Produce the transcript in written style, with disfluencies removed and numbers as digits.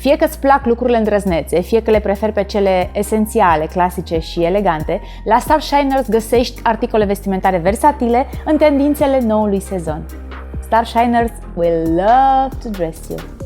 Fie că îți plac lucrurile îndrăznețe, fie că le preferi pe cele esențiale, clasice și elegante, la Starshiners găsești articole vestimentare versatile în tendințele noului sezon. Starshiners will love to dress you!